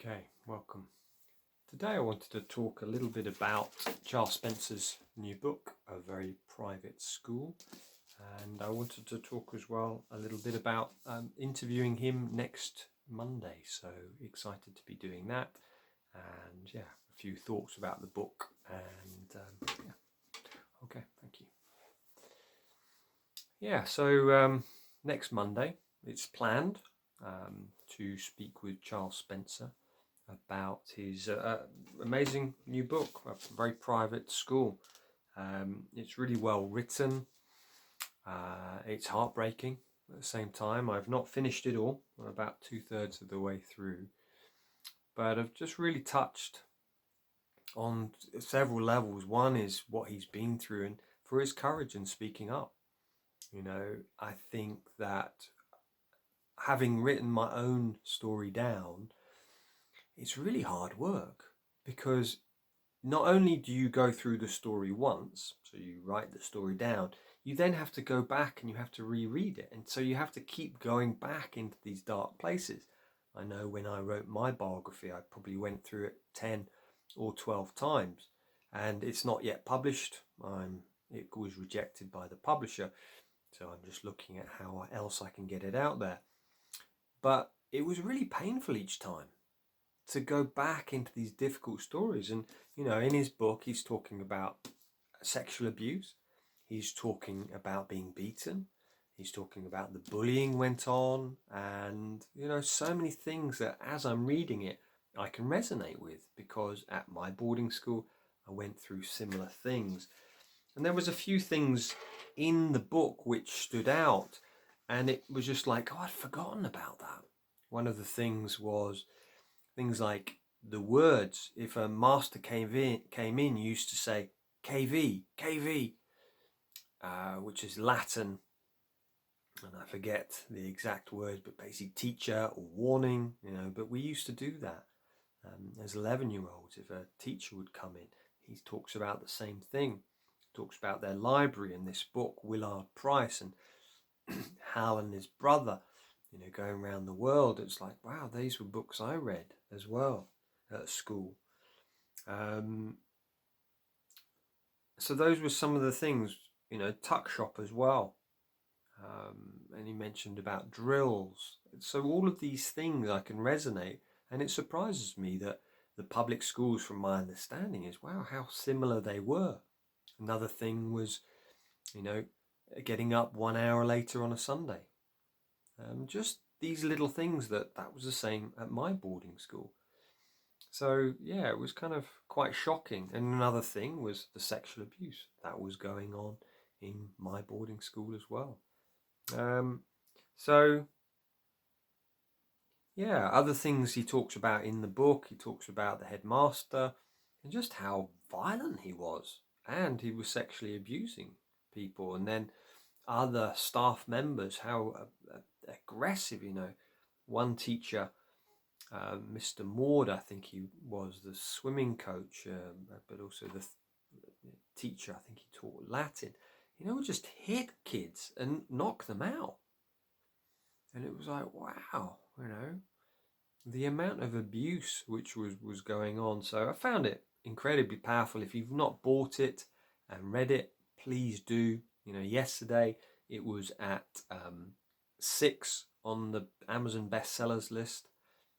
Okay, welcome. Today I wanted to talk a little bit about Charles Spencer's new book, A Very Private School, and I wanted to talk as well a little bit about interviewing him next Monday, so excited to be doing that, and a few thoughts about the book, and okay, thank you. So next Monday it's planned to speak with Charles Spencer about his amazing new book, A Very Private School. It's really well written. It's heartbreaking at the same time. I've not finished it all. I'm about 2/3 of the way through. But I've just really touched on several levels. One is what he's been through and for his courage in speaking up. I think that having written my own story down, it's really hard work, because not only do you go through the story once, so you write the story down, you then have to go back and you have to reread it. And so you have to keep going back into these dark places. I know when I wrote my biography, I probably went through it 10 or 12 times, and it's not yet published. It was rejected by the publisher, so I'm just looking at how else I can get it out there. But it was really painful each time to go back into these difficult stories. And in his book he's talking about sexual abuse, he's talking about being beaten, he's talking about the bullying went on, and so many things that as I'm reading it I can resonate with, because at my boarding school I went through similar things. And there was a few things in the book which stood out, and it was just like, I'd forgotten about that. One of the things was things like the words. If a master came in, you used to say KV, KV, which is Latin, and I forget the exact words, but basically teacher or warning, but we used to do that. As 11-year-olds, if a teacher would come in, he talks about the same thing. He talks about their library in this book, Willard Price, and Hal and his brother, going around the world. It's like, wow, these were books I read as well at school. So those were some of the things, tuck shop as well. And he mentioned about drills. So all of these things I can resonate, and it surprises me that the public schools, from my understanding, is wow, how similar they were. Another thing was, getting up 1 hour later on a Sunday. Just these little things that was the same at my boarding school. So it was kind of quite shocking. And another thing was the sexual abuse that was going on in my boarding school as well. Other things he talks about in the book, he talks about the headmaster and just how violent he was, and he was sexually abusing people, and then other staff members, how aggressive. One teacher, Mr. Maud, I think he was the swimming coach, but also the teacher, I think he taught Latin, would just hit kids and knock them out. And it was like, wow, the amount of abuse which was going on. So I found it incredibly powerful. If you've not bought it and read it, please do. Yesterday it was at 6 on the Amazon bestsellers list,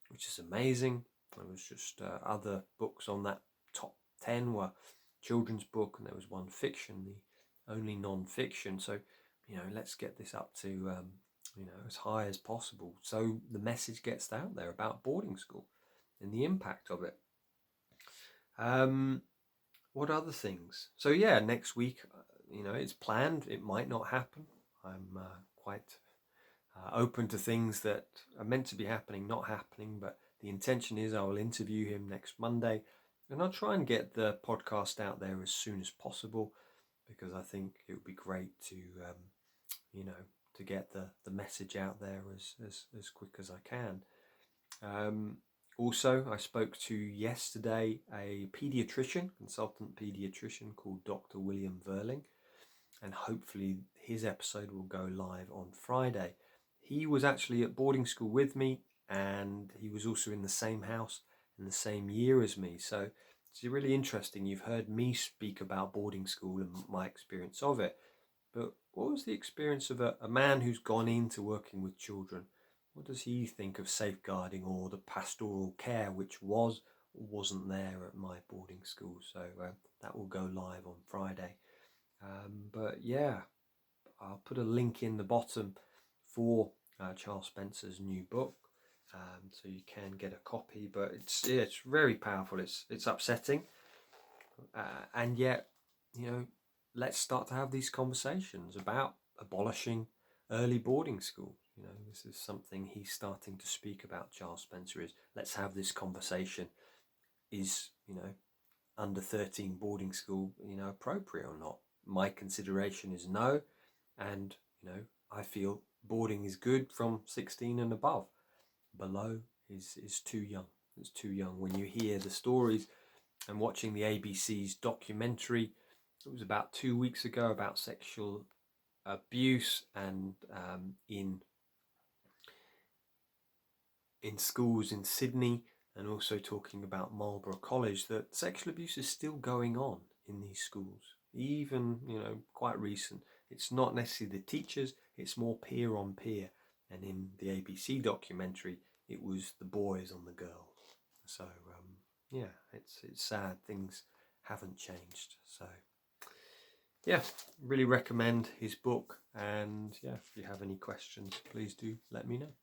which is amazing. There was just other books on that top 10 were children's book, and there was one fiction, the only non-fiction. So let's get this up to as high as possible, so the message gets out there about boarding school and the impact of it. What other things? So next week, it's planned. It might not happen. I'm quite open to things that are meant to be happening not happening, but the intention is I will interview him next Monday, and I'll try and get the podcast out there as soon as possible, because I think it would be great to to get the message out there as quick as I can. Also, I spoke to yesterday a consultant pediatrician called Dr. William Verling, and hopefully his episode will go live on Friday. He was actually at boarding school with me, and he was also in the same house in the same year as me. So it's really interesting. You've heard me speak about boarding school and my experience of it. But what was the experience of a man who's gone into working with children? What does he think of safeguarding or the pastoral care which was or wasn't there at my boarding school? So that will go live on Friday. But yeah, I'll put a link in the bottom for Charles Spencer's new book, so you can get a copy. But it's very powerful. It's upsetting, and yet, let's start to have these conversations about abolishing early boarding school. This is something he's starting to speak about. Charles Spencer is, let's have this conversation. Is under 13 boarding school appropriate or not? My consideration is no, and I feel boarding is good from 16 and above. Below is too young. It's too young. When you hear the stories and watching the ABC's documentary, it was about 2 weeks ago, about sexual abuse and in schools in Sydney, and also talking about Marlborough College, that sexual abuse is still going on in these schools, even quite recent. It's not necessarily the teachers, it's more peer on peer. And in the ABC documentary, it was the boys on the girls. So yeah, it's sad things haven't changed. So yeah, really recommend his book. And yeah, if you have any questions, please do let me know.